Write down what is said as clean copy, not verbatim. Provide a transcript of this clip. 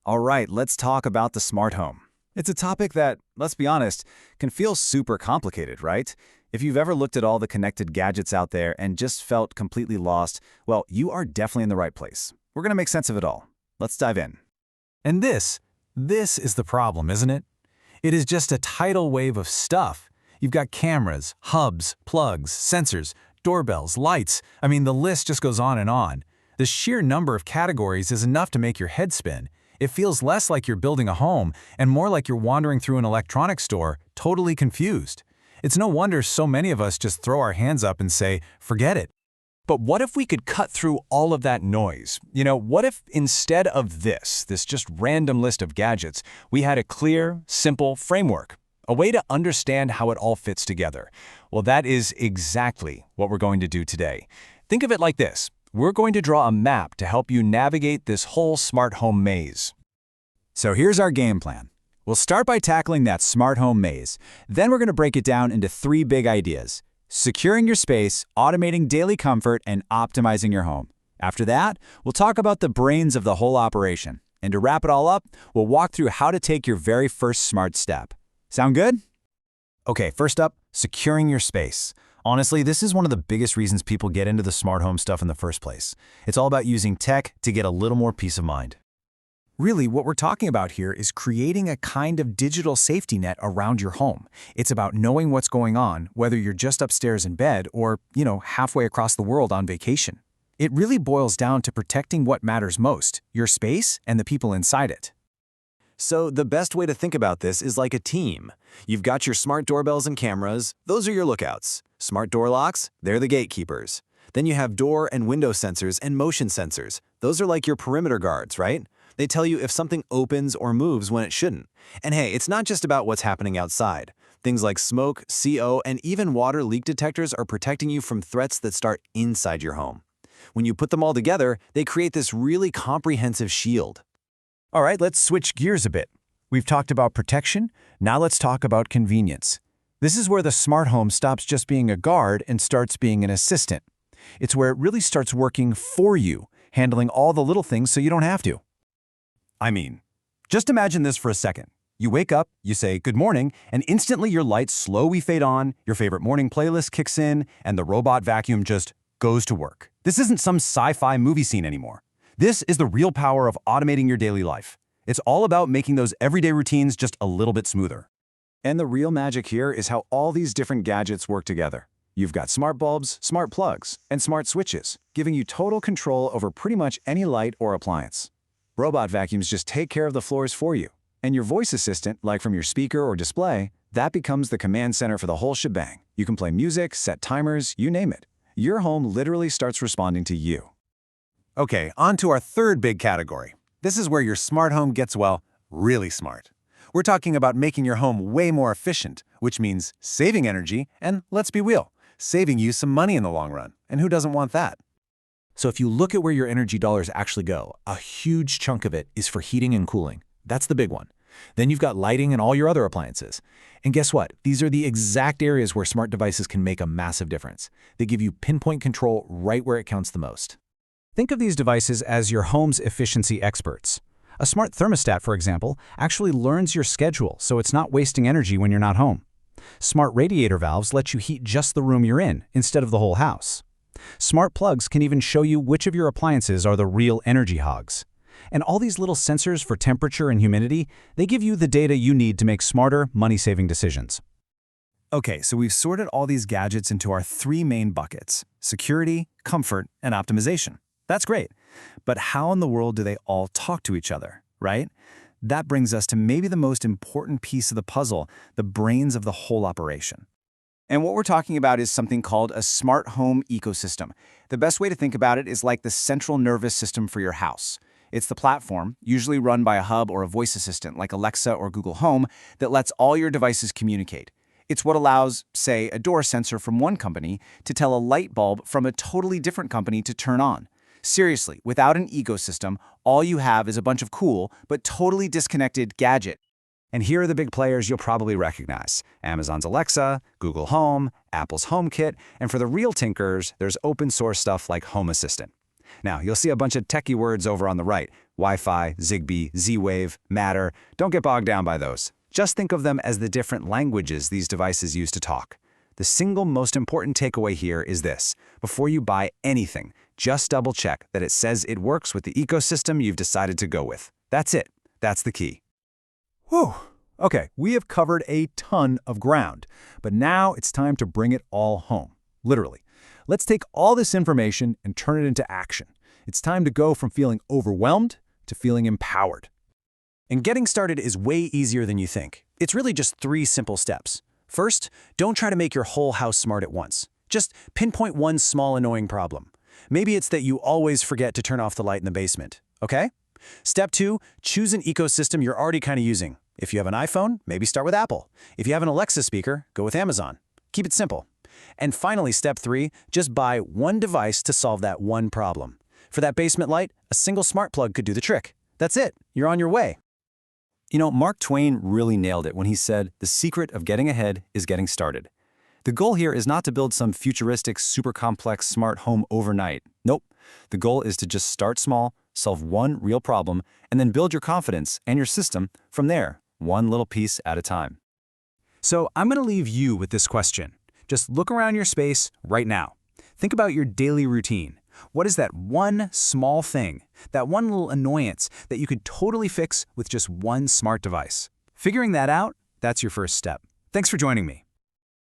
All right, let's talk about the smart home. It's a topic that, let's be honest, can feel super complicated, right? If you've ever looked at all the connected gadgets out there and just felt completely lost, well, you are definitely in the right place. We're going to make sense of it all. Let's dive in. And this is the problem, isn't it? It is just a tidal wave of stuff. You've got cameras, hubs, plugs, sensors, doorbells, lights. I mean, the list just goes on and on. The sheer number of categories is enough to make your head spin. It feels less like you're building a home and more like you're wandering through an electronics store, totally confused. It's no wonder so many of us just throw our hands up and say, forget it. But what if we could cut through all of that noise? What if instead of this just random list of gadgets, we had a clear, simple framework, a way to understand how it all fits together? Well, that is exactly what we're going to do today. Think of it like this. We're going to draw a map to help you navigate this whole smart home maze. So here's our game plan. We'll start by tackling that smart home maze. Then we're going to break it down into three big ideas: securing your space, automating daily comfort, and optimizing your home. After that, we'll talk about the brains of the whole operation. And to wrap it all up, we'll walk through how to take your very first smart step. Sound good? Okay, first up, securing your space. Honestly, this is one of the biggest reasons people get into the smart home stuff in the first place. It's all about using tech to get a little more peace of mind. Really, what we're talking about here is creating a kind of digital safety net around your home. It's about knowing what's going on, whether you're just upstairs in bed or, halfway across the world on vacation. It really boils down to protecting what matters most, your space and the people inside it. So the best way to think about this is like a team. You've got your smart doorbells and cameras, those are your lookouts. Smart door locks, they're the gatekeepers. Then you have door and window sensors and motion sensors. Those are like your perimeter guards, right? They tell you if something opens or moves when it shouldn't. And hey, it's not just about what's happening outside. Things like smoke, CO, and even water leak detectors are protecting you from threats that start inside your home. When you put them all together, they create this really comprehensive shield. All right, let's switch gears a bit. We've talked about protection, now let's talk about convenience. This is where the smart home stops just being a guard and starts being an assistant. It's where it really starts working for you, handling all the little things so you don't have to. I mean, just imagine this for a second. You wake up, you say good morning, and instantly your lights slowly fade on, your favorite morning playlist kicks in, and the robot vacuum just goes to work. This isn't some sci-fi movie scene anymore. This is the real power of automating your daily life. It's all about making those everyday routines just a little bit smoother. And the real magic here is how all these different gadgets work together. You've got smart bulbs, smart plugs, and smart switches, giving you total control over pretty much any light or appliance. Robot vacuums just take care of the floors for you. And your voice assistant, like from your speaker or display, that becomes the command center for the whole shebang. You can play music, set timers, you name it. Your home literally starts responding to you. Okay, on to our third big category. This is where your smart home gets, well, really smart. We're talking about making your home way more efficient, which means saving energy and, let's be real, saving you some money in the long run. And who doesn't want that? So if you look at where your energy dollars actually go, a huge chunk of it is for heating and cooling. That's the big one. Then you've got lighting and all your other appliances. And guess what? These are the exact areas where smart devices can make a massive difference. They give you pinpoint control right where it counts the most. Think of these devices as your home's efficiency experts. A smart thermostat, for example, actually learns your schedule so it's not wasting energy when you're not home. Smart radiator valves let you heat just the room you're in instead of the whole house. Smart plugs can even show you which of your appliances are the real energy hogs. And all these little sensors for temperature and humidity, they give you the data you need to make smarter, money-saving decisions. Okay, so we've sorted all these gadgets into our three main buckets: security, comfort, and optimization. That's great. But how in the world do they all talk to each other, right? That brings us to maybe the most important piece of the puzzle, the brains of the whole operation. And what we're talking about is something called a smart home ecosystem. The best way to think about it is like the central nervous system for your house. It's the platform, usually run by a hub or a voice assistant like Alexa or Google Home, that lets all your devices communicate. It's what allows, say, a door sensor from one company to tell a light bulb from a totally different company to turn on. Seriously, without an ecosystem, all you have is a bunch of cool but totally disconnected gadgets. And here are the big players you'll probably recognize: Amazon's Alexa, Google Home, Apple's HomeKit, and for the real tinkers, there's open source stuff like Home Assistant. Now, you'll see a bunch of techie words over on the right. Wi-Fi, Zigbee, Z-Wave, Matter. Don't get bogged down by those. Just think of them as the different languages these devices use to talk. The single most important takeaway here is this. Before you buy anything, just double-check that it says it works with the ecosystem you've decided to go with. That's it. That's the key. Whew. Okay, we have covered a ton of ground, but now it's time to bring it all home. Literally. Let's take all this information and turn it into action. It's time to go from feeling overwhelmed to feeling empowered. And getting started is way easier than you think. It's really just 3 simple steps. First, don't try to make your whole house smart at once. Just pinpoint one small annoying problem. Maybe it's that you always forget to turn off the light in the basement, okay? Step 2, choose an ecosystem you're already kind of using. If you have an iPhone, maybe start with Apple. If you have an Alexa speaker, go with Amazon. Keep it simple. And finally, step 3, just buy one device to solve that one problem. For that basement light, a single smart plug could do the trick. That's it. You're on your way. You know, Mark Twain really nailed it when he said, "The secret of getting ahead is getting started." The goal here is not to build some futuristic, super complex smart home overnight. Nope. The goal is to just start small, solve one real problem, and then build your confidence and your system from there, one little piece at a time. So I'm going to leave you with this question. Just look around your space right now. Think about your daily routine. What is that one small thing, that one little annoyance that you could totally fix with just one smart device? Figuring that out, that's your first step. Thanks for joining me.